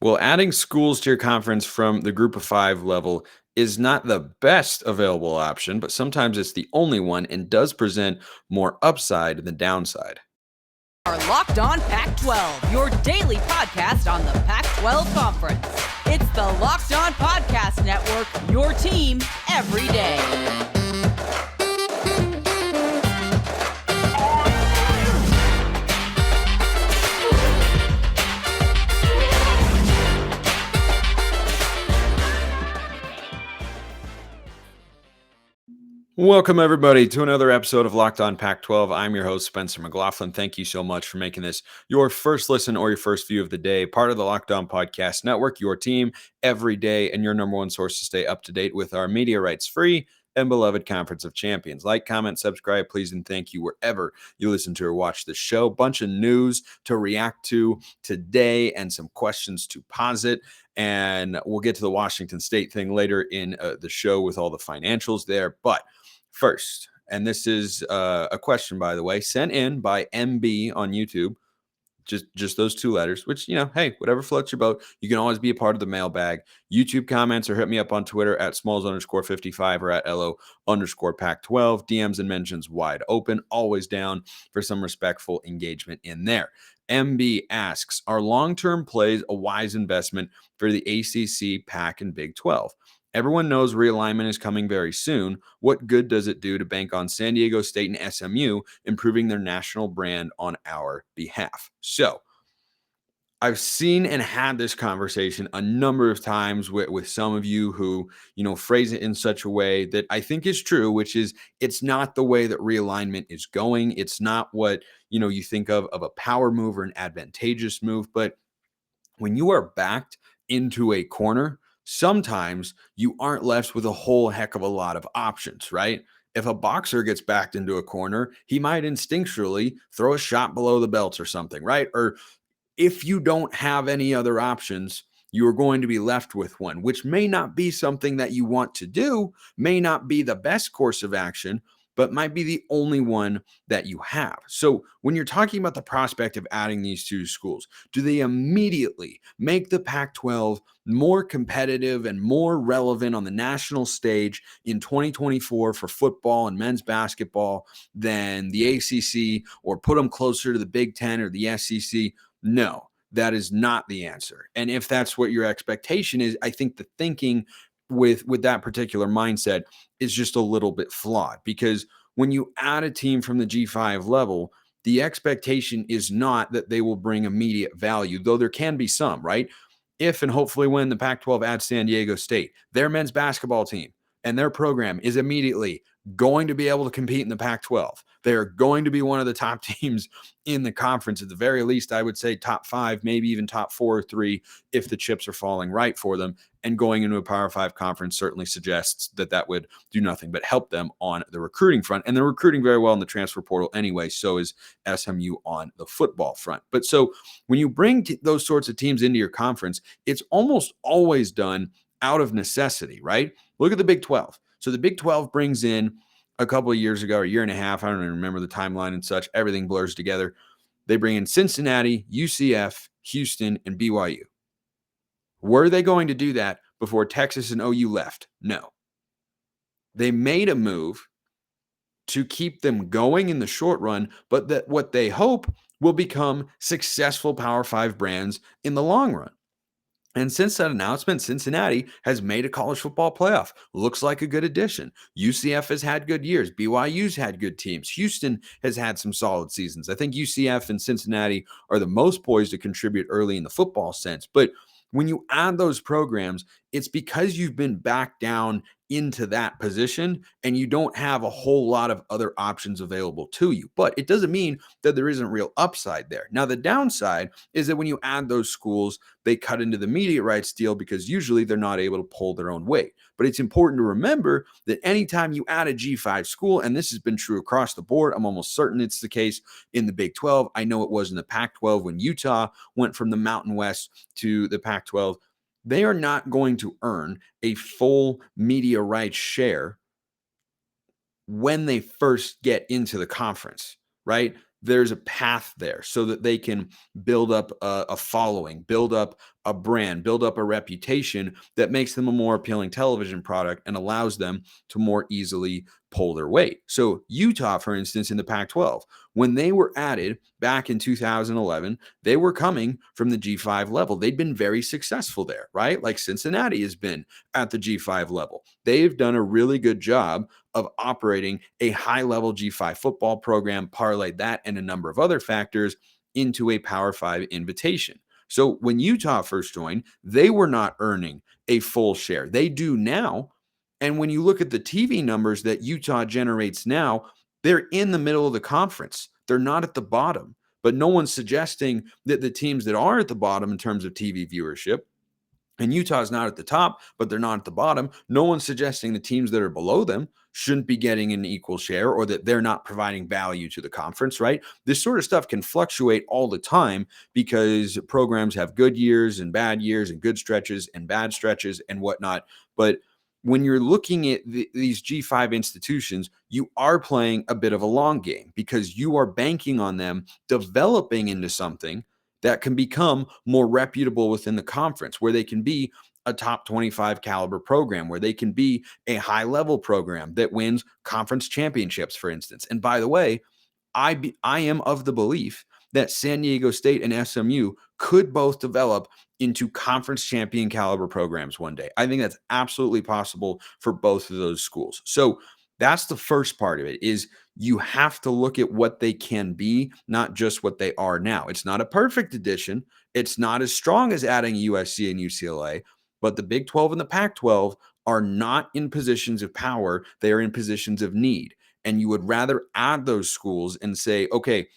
Well, adding schools to your conference from the group of five level is not the best available option, but sometimes it's the only one and does present more upside than downside. Are Locked On Pac-12, your daily podcast on the Pac-12 Conference. It's the Locked On Podcast Network, your team every day. Welcome, everybody, to another episode of Locked On Pac-12. I'm your host, Spencer McLaughlin. Thank you so much for making this your first listen or your first view of the day. Part of the Locked On Podcast Network, your team every day, and your number one source to stay up to date with our media rights free and beloved Conference of Champions. Like, comment, subscribe, please, and thank you wherever you listen to or watch the show. Bunch of news to react to today and some questions to posit. And we'll get to the Washington State thing later in the show with all the financials there. But first, and this is a question, by the way, sent in by MB on YouTube, just those two letters, which, hey, whatever floats your boat. You can always be a part of the mailbag. YouTube comments, or hit me up on Twitter at smalls_55 or at LO_Pac-12. DMs and mentions wide open, always down for some respectful engagement in there. MB asks, are long-term plays a wise investment for the ACC, Pac, and Big 12? Everyone knows realignment is coming very soon. What good does it do to bank on San Diego State and SMU improving their national brand on our behalf? So I've seen and had this conversation a number of times with some of you who, phrase it in such a way that I think is true, which is it's not the way that realignment is going. It's not what, you think of a power move or an advantageous move. But when you are backed into a corner, sometimes you aren't left with a whole heck of a lot of options, right? If a boxer gets backed into a corner, he might instinctually throw a shot below the belt or something, right? Or if you don't have any other options, you are going to be left with one, which may not be something that you want to do, may not be the best course of action, but might be the only one that you have. So when you're talking about the prospect of adding these two schools, do they immediately make the Pac-12 more competitive and more relevant on the national stage in 2024 for football and men's basketball than the ACC, or put them closer to the Big Ten or the SEC? No, that is not the answer. And if that's what your expectation is, I think the thinking with that particular mindset is just a little bit flawed, because when you add a team from the G5 level, the expectation is not that they will bring immediate value, though there can be some, right? If and hopefully when the Pac-12 adds San Diego State, their men's basketball team and their program is immediately going to be able to compete in the Pac-12. They're going to be one of the top teams in the conference. At the very least, I would say top 5, maybe even top 4 or 3 if the chips are falling right for them. And going into a Power 5 conference certainly suggests that would do nothing but help them on the recruiting front. And they're recruiting very well in the transfer portal anyway. So is SMU on the football front. But so when you bring those sorts of teams into your conference, it's almost always done out of necessity, right? Look at the Big 12. So the Big 12 brings in a couple of years ago, a year and a half, I don't even remember the timeline and such. Everything blurs together. They bring in Cincinnati, UCF, Houston, and BYU. Were they going to do that before Texas and OU left? No. They made a move to keep them going in the short run, but that what they hope will become successful Power 5 brands in the long run. And since that announcement, Cincinnati has made a college football playoff. Looks like a good addition. UCF has had good years. BYU's had good teams. Houston has had some solid seasons. I think UCF and Cincinnati are the most poised to contribute early in the football sense. But when you add those programs, it's because you've been back down into that position and you don't have a whole lot of other options available to you. But it doesn't mean that there isn't real upside there. Now, the downside is that when you add those schools, they cut into the media rights deal because usually they're not able to pull their own weight. But it's important to remember that anytime you add a G5 school, and this has been true across the board, I'm almost certain it's the case in the Big 12. I know it was in the Pac-12 when Utah went from the Mountain West to the Pac-12. They are not going to earn a full media rights share when they first get into the conference, right? There's a path there so that they can build up a following, build up a brand, build up a reputation that makes them a more appealing television product and allows them to more easily pull their weight. So Utah, for instance, in the Pac-12, when they were added back in 2011, they were coming from the G5 level. They'd been very successful there, right? Like Cincinnati has been at the G5 level. They've done a really good job of operating a high-level G5 football program, parlayed that and a number of other factors into a Power 5 invitation. So when Utah first joined, they were not earning a full share. They do now. And when you look at the TV numbers that Utah generates now, they're in the middle of the conference. They're not at the bottom. But no one's suggesting that the teams that are at the bottom in terms of TV viewership, and Utah's not at the top, but they're not at the bottom. No one's suggesting the teams that are below them shouldn't be getting an equal share or that they're not providing value to the conference, right? This sort of stuff can fluctuate all the time because programs have good years and good stretches and bad stretches and whatnot. But when you're looking at these G5 institutions, you are playing a bit of a long game because you are banking on them developing into something that can become more reputable within the conference, where they can be a top 25 caliber program, where they can be a high level program that wins conference championships, for instance. And by the way, I am of the belief that San Diego State and SMU could both develop into conference champion caliber programs one day. I think that's absolutely possible for both of those schools. So that's the first part of it, is you have to look at what they can be, not just what they are now. It's not a perfect addition. It's not as strong as adding USC and UCLA, but the Big 12 and the Pac-12 are not in positions of power. They are in positions of need. And you would rather add those schools and say, okay,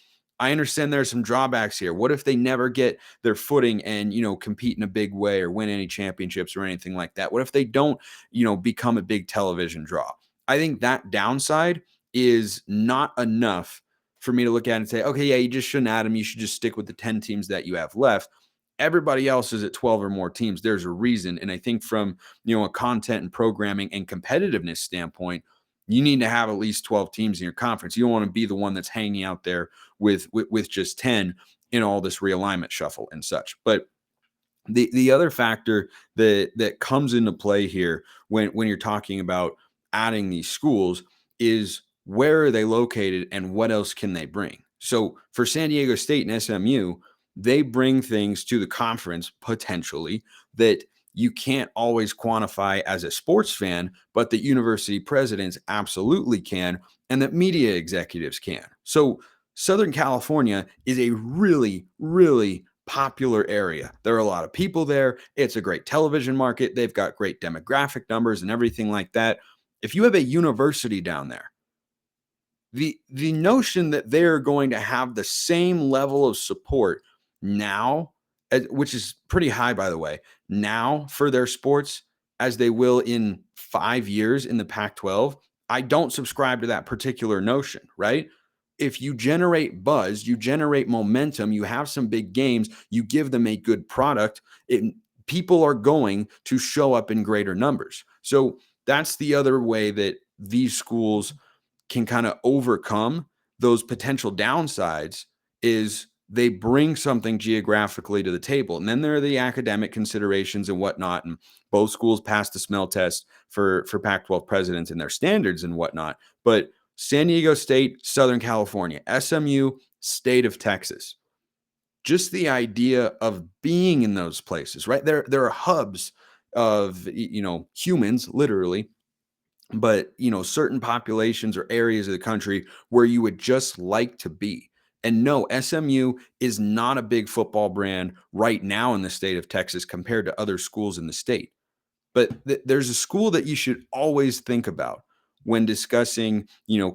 I understand there's some drawbacks here. What if they never get their footing and, compete in a big way or win any championships or anything like that? What if they don't, become a big television draw? I think that downside is not enough for me to look at and say, okay, yeah, you just shouldn't add them. You should just stick with the 10 teams that you have left. Everybody else is at 12 or more teams. There's a reason. And I think from, a content and programming and competitiveness standpoint, you need to have at least 12 teams in your conference. You don't want to be the one that's hanging out there with just 10 in all this realignment shuffle and such. But the other factor that comes into play here when you're talking about adding these schools is, where are they located and what else can they bring? So for San Diego State and SMU, they bring things to the conference potentially that you can't always quantify as a sports fan, but that university presidents absolutely can, and that media executives can. So Southern California is a really, really popular area. There are a lot of people there. It's a great television market. They've got great demographic numbers and everything like that. If you have a university down there, the notion that they're going to have the same level of support now, which is pretty high, by the way, now for their sports as they will in 5 years in the Pac-12, I don't subscribe to that particular notion, right? If you generate buzz, you generate momentum, you have some big games, you give them a good product, people are going to show up in greater numbers. So that's the other way that these schools can kind of overcome those potential downsides, is they bring something geographically to the table. And then there are the academic considerations and whatnot. And both schools passed the smell test for Pac-12 presidents and their standards and whatnot. But San Diego State, Southern California, SMU, state of Texas, just the idea of being in those places, right? There are hubs of, humans, literally, but, certain populations or areas of the country where you would just like to be. And no, SMU is not a big football brand right now in the state of Texas compared to other schools in the state. But there's a school that you should always think about when discussing,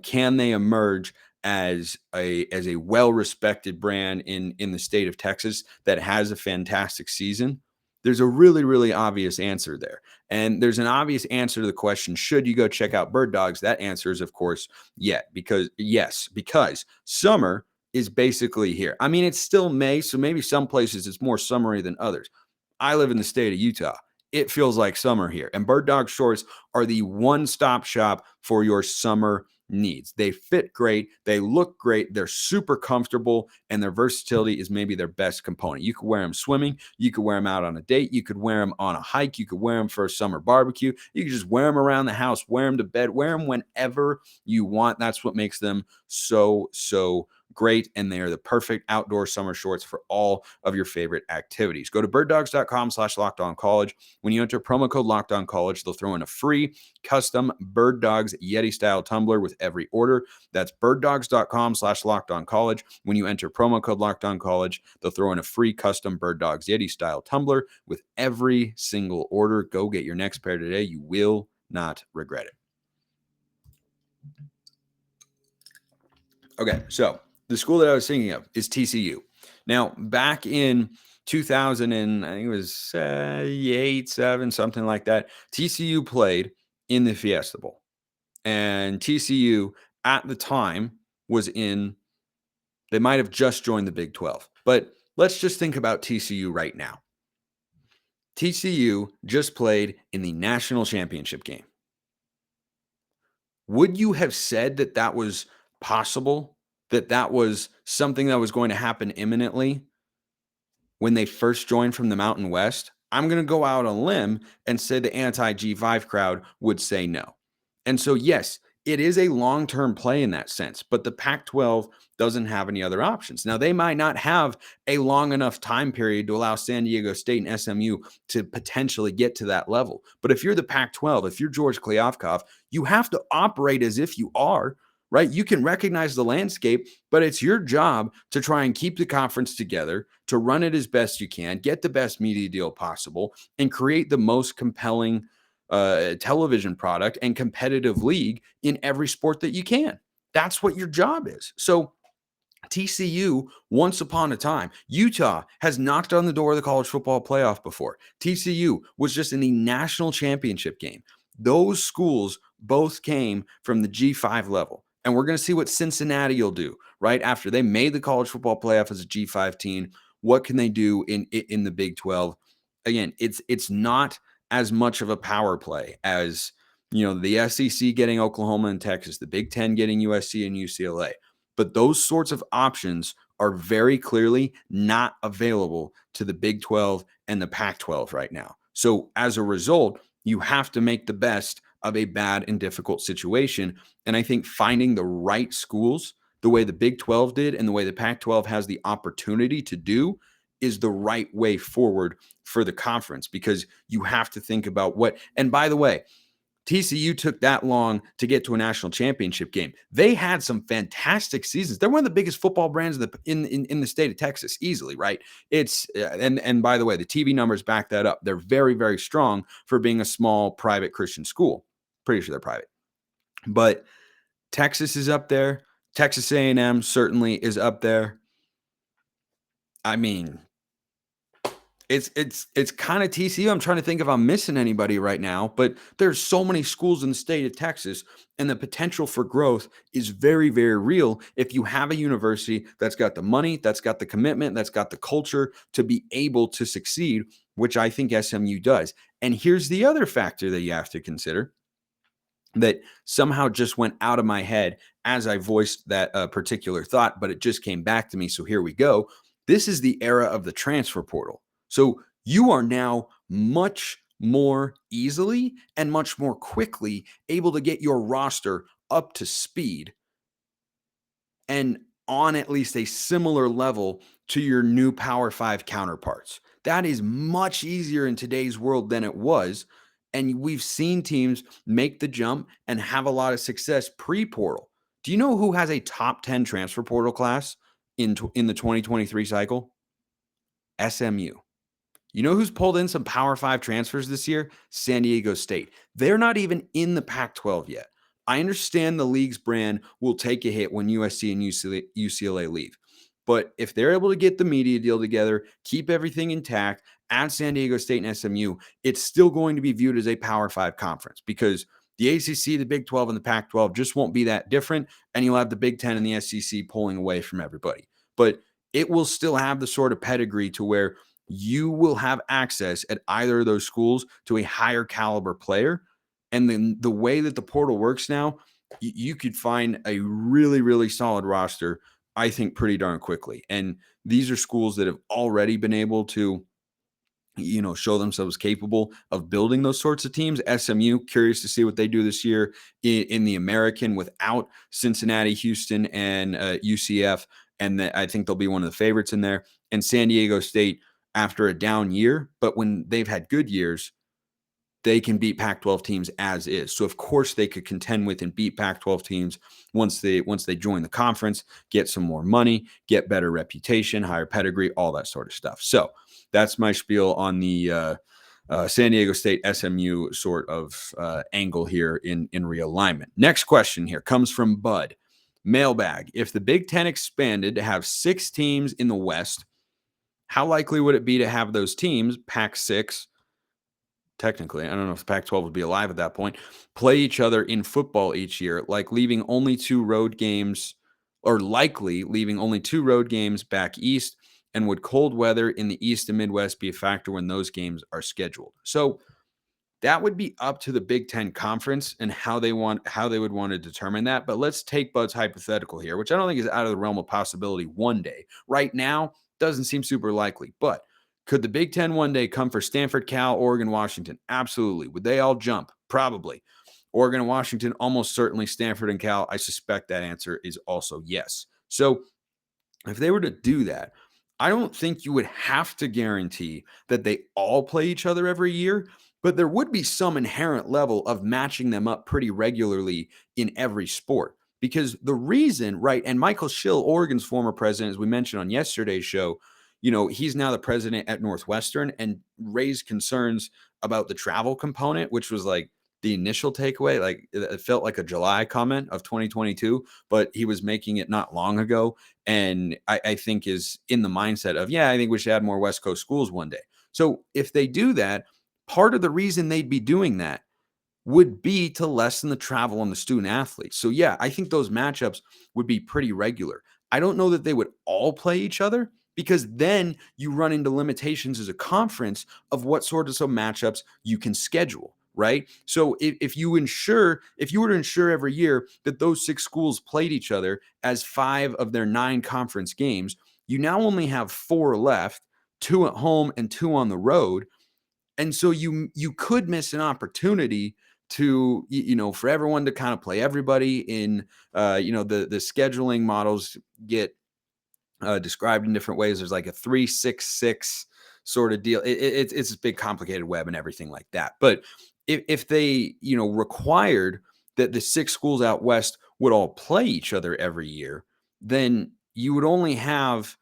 can they emerge as a well-respected brand in the state of Texas that has a fantastic season? There's a really, really obvious answer there. And there's an obvious answer to the question, should you go check out Bird Dogs? That answer is, of course, because summer is basically here. I mean, it's still May, so maybe some places it's more summery than others. I live in the state of Utah. It feels like summer here. And Bird Dog Shorts are the one-stop shop for your summer needs. They fit great. They look great. They're super comfortable, and their versatility is maybe their best component. You could wear them swimming. You could wear them out on a date. You could wear them on a hike. You could wear them for a summer barbecue. You could just wear them around the house, wear them to bed, wear them whenever you want. That's what makes them so great, and they are the perfect outdoor summer shorts for all of your favorite activities. Go to birddogs.com/lockedoncollege. When you enter promo code LockedOnCollege, they'll throw in a free custom Bird Dogs Yeti style tumbler with every order. That's birddogs.com/lockedoncollege. When you enter promo code LockedOnCollege, they'll throw in a free custom Bird Dogs Yeti style tumbler with every single order. Go get your next pair today. You will not regret it. Okay, so the school that I was thinking of is TCU. Now, back in 2000, and I think it was 8, 7, something like that, TCU played in the Fiesta Bowl. And TCU at the time was they might have just joined the Big 12. But let's just think about TCU right now. TCU just played in the national championship game. Would you have said that that was possible? That was something that was going to happen imminently when they first joined from the Mountain West? I'm going to go out on a limb and say the anti-G5 crowd would say no. And so, yes, it is a long-term play in that sense, but the Pac-12 doesn't have any other options. Now, they might not have a long enough time period to allow San Diego State and SMU to potentially get to that level. But if you're the Pac-12, if you're George Kliavkoff, you have to operate as if you are, right? You can recognize the landscape, but it's your job to try and keep the conference together, to run it as best you can, get the best media deal possible, and create the most compelling television product and competitive league in every sport that you can. That's what your job is. So TCU, once upon a time, Utah has knocked on the door of the college football playoff before. TCU was just in the national championship game. Those schools both came from the G5 level. And we're going to see what Cincinnati will do right after they made the college football playoff as a G5 team. What can they do in the Big 12? Again, it's not as much of a power play as, the SEC getting Oklahoma and Texas, the Big 10 getting USC and UCLA. But those sorts of options are very clearly not available to the Big 12 and the Pac-12 right now. So as a result, you have to make the best of a bad and difficult situation. And I think finding the right schools, the way the Big 12 did and the way the Pac-12 has the opportunity to do, is the right way forward for the conference, because you have to think about and by the way, TCU took that long to get to a national championship game. They had some fantastic seasons. They're one of the biggest football brands in the state of Texas, easily, right? It's and by the way, the TV numbers back that up. They're very, very strong for being a small private Christian school. Pretty sure they're private. But Texas is up there. Texas A&M certainly is up there. I mean, it's kind of TCU. I'm trying to think if I'm missing anybody right now, but there's so many schools in the state of Texas, and the potential for growth is very, very real if you have a university that's got the money, that's got the commitment, that's got the culture to be able to succeed, which I think SMU does. And here's the other factor that you have to consider that somehow just went out of my head as I voiced that particular thought, but it just came back to me. So here we go. This is the era of the transfer portal. So you are now much more easily and much more quickly able to get your roster up to speed and on at least a similar level to your new Power 5 counterparts. That is much easier in today's world than it was. And we've seen teams make the jump and have a lot of success pre-portal. Do you know who has a top 10 transfer portal class in the 2023 cycle? SMU. You know who's pulled in some Power 5 transfers this year? San Diego State. They're not even in the Pac-12 yet. I understand the league's brand will take a hit when USC and UCLA leave. But if they're able to get the media deal together, keep everything intact, add San Diego State and SMU, it's still going to be viewed as a Power 5 conference, because the ACC, the Big 12, and the Pac-12 just won't be that different, and you'll have the Big 10 and the SEC pulling away from everybody. But it will still have the sort of pedigree to where you will have access at either of those schools to a higher caliber player. And then the way that the portal works now, you could find a really, really solid roster, I think, pretty darn quickly. And these are schools that have already been able to, show themselves capable of building those sorts of teams. SMU, curious to see what they do this year in the American without Cincinnati, Houston, and UCF. And I think they'll be one of the favorites in there. And San Diego State, after a down year, but when they've had good years, they can beat Pac-12 teams as is. So of course they could contend with and beat Pac-12 teams once they join the conference, get some more money, get better reputation, higher pedigree, all that sort of stuff. So that's my spiel on the San Diego State SMU sort of angle here in realignment. Next question here comes from Bud. Mailbag. If the Big Ten expanded to have 6 teams in the West, how likely would it be to have those teams, Pac-6, technically, I don't know if Pac-12 would be alive at that point, play each other in football each year, like leaving only 2 road games, or likely leaving only 2 road games back east? And would cold weather in the East and Midwest be a factor when those games are scheduled? So that would be up to the Big Ten Conference and how they would want to determine that. But let's take Bud's hypothetical here, which I don't think is out of the realm of possibility one day. Right now, doesn't seem super likely. But could the Big Ten one day come for Stanford, Cal, Oregon, Washington? Absolutely. Would they all jump? Probably. Oregon and Washington, almost certainly. Stanford and Cal, I suspect that answer is also yes. So if they were to do that, I don't think you would have to guarantee that they all play each other every year, but there would be some inherent level of matching them up pretty regularly in every sport. Because the reason, right, and Michael Schill, Oregon's former president, as we mentioned on yesterday's show, he's now the president at Northwestern and raised concerns about the travel component, which was like the initial takeaway. Like it felt like a July comment of 2022, but he was making it not long ago. And I think is in the mindset of, I think we should add more West Coast schools one day. So if they do that, part of the reason they'd be doing that would be to lessen the travel on the student athletes. So I think those matchups would be pretty regular. I don't know that they would all play each other, because then you run into limitations as a conference of what sort of some matchups you can schedule, right? So if you were to ensure every year that those 6 schools played each other as 5 of their 9 conference games, you now only have 4 left, 2 at home and 2 on the road. And so you could miss an opportunity to, for everyone to kind of play everybody in, the scheduling models get described in different ways. There's like a 3-6-6 sort of deal. It's this big complicated web and everything like that. But if they, required that the 6 schools out west would all play each other every year, then you would only have,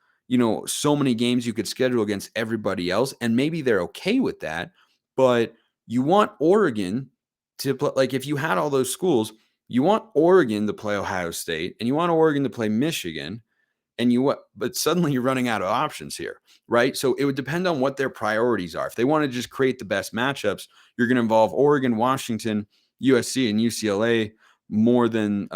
so many games you could schedule against everybody else. And maybe they're okay with that, but you want Oregon to play. Like if you had all those schools, you want Oregon to play Ohio State and you want Oregon to play Michigan, but suddenly you're running out of options here, right? So it would depend on what their priorities are. If they want to just create the best matchups, you're going to involve Oregon, Washington, USC, and UCLA more than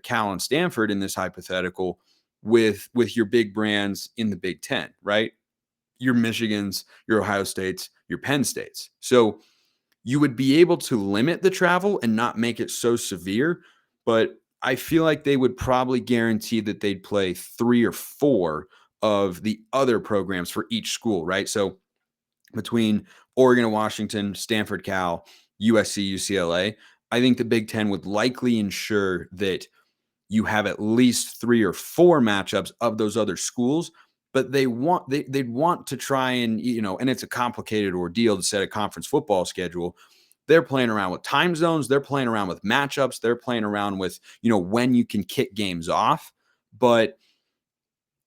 Cal and Stanford in this hypothetical with your big brands in the Big Ten, right? Your Michigans, your Ohio States, your Penn States. So you would be able to limit the travel and not make it so severe, but I feel like they would probably guarantee that they'd play 3 or 4 of the other programs for each school, right? So between Oregon and Washington, Stanford, Cal, USC, UCLA, I think the Big Ten would likely ensure that you have at least 3 or 4 matchups of those other schools, but they'd want to try and, and it's a complicated ordeal to set a conference football schedule. They're playing around with time zones. They're playing around with matchups. They're playing around with, when you can kick games off. But,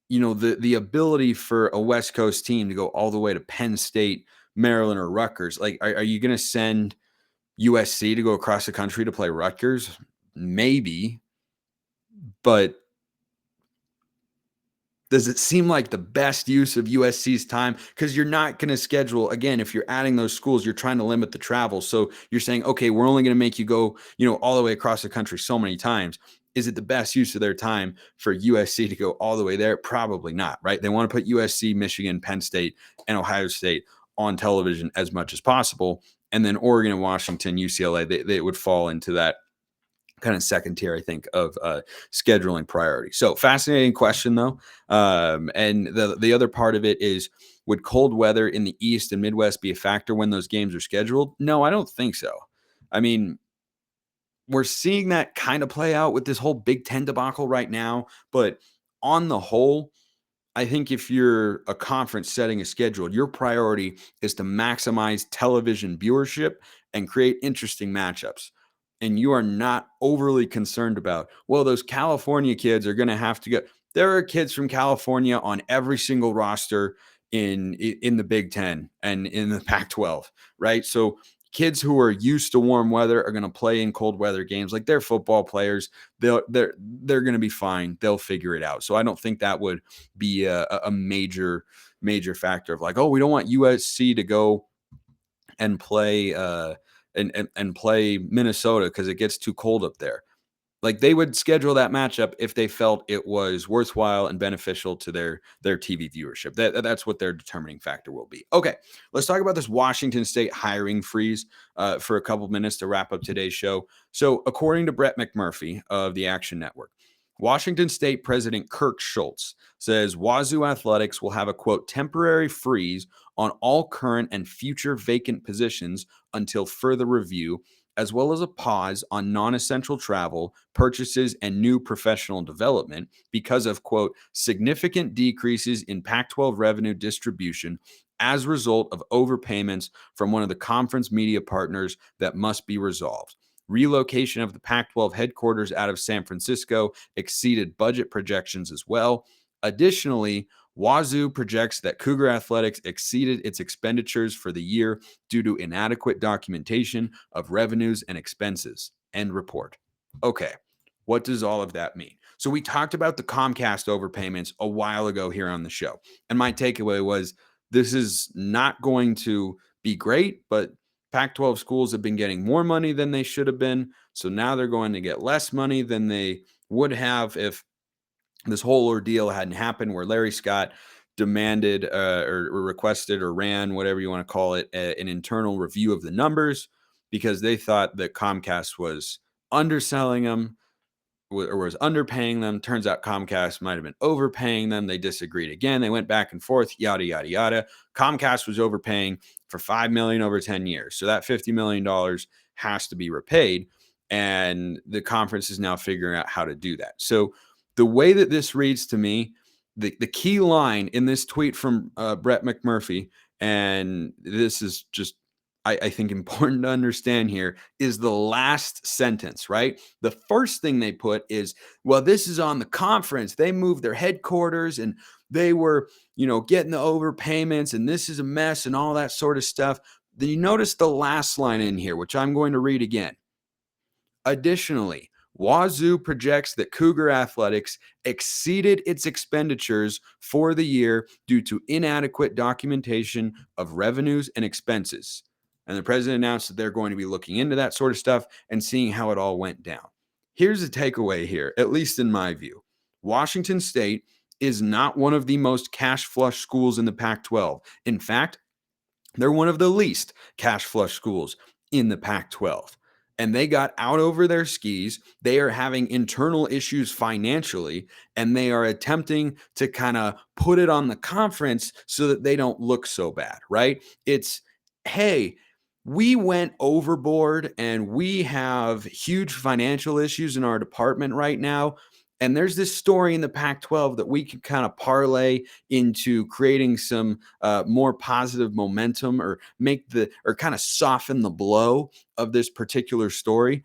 the ability for a West Coast team to go all the way to Penn State, Maryland, or Rutgers, like, are you going to send USC to go across the country to play Rutgers? Maybe. But does it seem like the best use of USC's time? Because you're not going to schedule, again, if you're adding those schools, you're trying to limit the travel. So you're saying, okay, we're only going to make you go, all the way across the country so many times. Is it the best use of their time for USC to go all the way there? Probably not, right? They want to put USC, Michigan, Penn State, and Ohio State on television as much as possible. And then Oregon and Washington, UCLA, they would fall into that kind of second tier, I think, of scheduling priority. So fascinating question, though. And the other part of it is, would cold weather in the East and Midwest be a factor when those games are scheduled? No, I don't think so. I mean, we're seeing that kind of play out with this whole Big Ten debacle right now. But on the whole, I think if you're a conference setting a schedule, your priority is to maximize television viewership and create interesting matchups. And you are not overly concerned about, well, those California kids are going to have to go. There are kids from California on every single roster in the Big Ten and in the Pac-12, right? So kids who are used to warm weather are going to play in cold weather games. Like, they're football players. They're going to be fine. They'll figure it out. So I don't think that would be a major factor of like, oh, we don't want USC to go and play and play Minnesota because it gets too cold up there. Like, they would schedule that matchup if they felt it was worthwhile and beneficial to their TV viewership. That's what their determining factor will be. Okay, let's talk about this Washington State hiring freeze for a couple minutes to wrap up today's show. So, according to Brett McMurphy of the Action Network, Washington State President Kirk Schultz says Wazoo Athletics will have a, quote, temporary freeze on all current and future vacant positions until further review, as well as a pause on non-essential travel, purchases, and new professional development because of, quote, significant decreases in Pac-12 revenue distribution as a result of overpayments from one of the conference media partners that must be resolved. Relocation of the Pac-12 headquarters out of San Francisco exceeded budget projections as well. Additionally, Wazoo projects that Cougar Athletics exceeded its expenditures for the year due to inadequate documentation of revenues and expenses. End report. Okay, what does all of that mean? So we talked about the Comcast overpayments a while ago here on the show, and my takeaway was this is not going to be great, but Pac-12 schools have been getting more money than they should have been, so now they're going to get less money than they would have if this whole ordeal hadn't happened, where Larry Scott demanded or requested or ran, whatever you want to call it, an internal review of the numbers because they thought that Comcast was underselling them or was underpaying them. Turns out Comcast might have been overpaying them. They disagreed again. They went back and forth, yada, yada, yada. Comcast was overpaying for $5 million over 10 years. So that $50 million has to be repaid. And the conference is now figuring out how to do that. So the way that this reads to me, the key line in this tweet from Brett McMurphy, and this is just, I think, important to understand here, is the last sentence, right? The first thing they put is, well, this is on the conference. They moved their headquarters and they were, getting the overpayments and this is a mess and all that sort of stuff. Then you notice the last line in here, which I'm going to read again. Additionally, Wazoo projects that Cougar Athletics exceeded its expenditures for the year due to inadequate documentation of revenues and expenses. And the president announced that they're going to be looking into that sort of stuff and seeing how it all went down. Here's the takeaway here, at least in my view. Washington State is not one of the most cash flush schools in the Pac-12. In fact, they're one of the least cash flush schools in the Pac-12. And they got out over their skis. They are having internal issues financially, and they are attempting to kind of put it on the conference so that they don't look so bad, right? It's, hey, we went overboard and we have huge financial issues in our department right now. And there's this story in the Pac-12 that we can kind of parlay into creating some more positive momentum or kind of soften the blow of this particular story.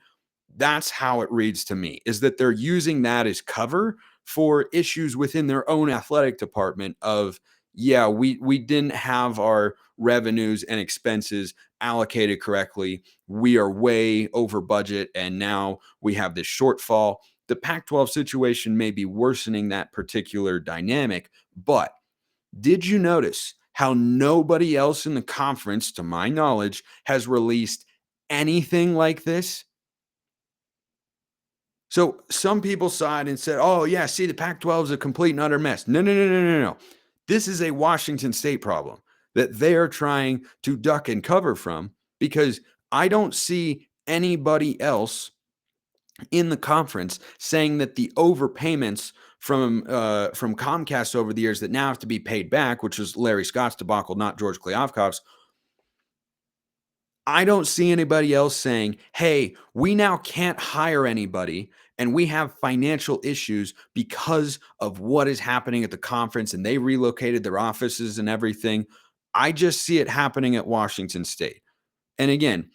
That's how it reads to me, is that they're using that as cover for issues within their own athletic department of, yeah, we didn't have our revenues and expenses allocated correctly. We are way over budget, and now we have this shortfall. The Pac-12 situation may be worsening that particular dynamic, but did you notice how nobody else in the conference, to my knowledge, has released anything like this? So some people saw it and said, oh, yeah, see, the Pac-12 is a complete and utter mess. No. This is a Washington State problem that they are trying to duck and cover from, because I don't see anybody else in the conference saying that the overpayments from Comcast over the years that now have to be paid back, which was Larry Scott's debacle, not George Kliavkoff's. I don't see anybody else saying, hey, we now can't hire anybody and we have financial issues because of what is happening at the conference and they relocated their offices and everything. I just see it happening at Washington State. And again,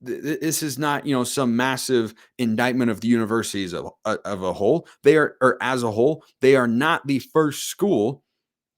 this is not, some massive indictment of the universities of a whole. They are, or as a whole, they are not the first school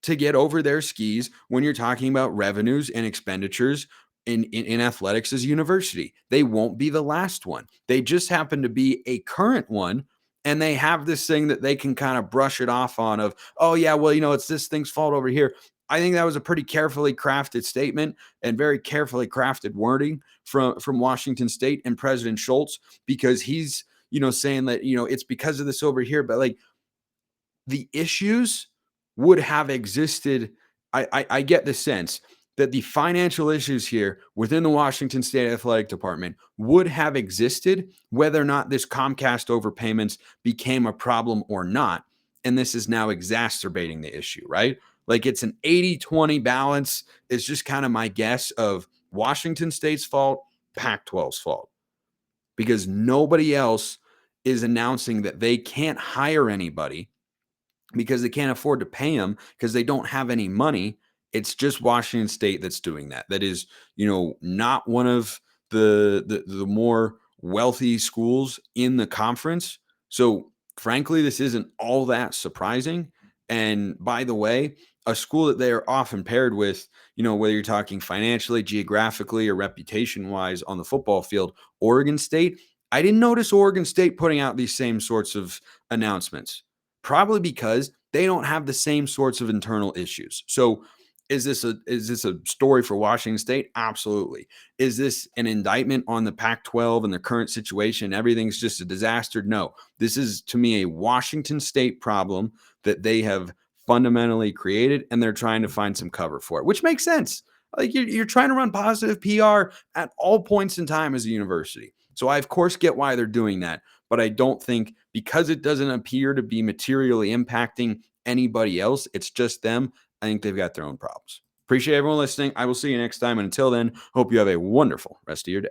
to get over their skis when you're talking about revenues and expenditures in athletics as a university. They won't be the last one. They just happen to be a current one. And they have this thing that they can kind of brush it off on of, oh, yeah, well, it's this thing's fault over here. I think that was a pretty carefully crafted statement and very carefully crafted wording from Washington State and President Schultz, because he's, saying that, it's because of this over here. But like, the issues would have existed. I get the sense that the financial issues here within the Washington State Athletic Department would have existed whether or not this Comcast overpayments became a problem or not. And this is now exacerbating the issue, right? Like, it's an 80-20 balance. It's just kind of my guess of Washington State's fault, Pac-12's fault, because nobody else is announcing that they can't hire anybody because they can't afford to pay them because they don't have any money. It's just Washington State that's doing that. That is, not one of the more wealthy schools in the conference. So frankly, this isn't all that surprising. And by the way, a school that they are often paired with, whether you're talking financially, geographically, or reputation wise on the football field, Oregon State. I didn't notice Oregon State putting out these same sorts of announcements, probably because they don't have the same sorts of internal issues. So is this a story for Washington State? Absolutely. Is this an indictment on the Pac-12 and the current situation? Everything's just a disaster? No. This is, to me, a Washington State problem that they have fundamentally created, and they're trying to find some cover for it, which makes sense. Like, you're trying to run positive PR at all points in time as a university. So I, of course, get why they're doing that, but I don't think, because it doesn't appear to be materially impacting anybody else, it's just them. I think they've got their own problems. Appreciate everyone listening. I will see you next time. And until then, hope you have a wonderful rest of your day.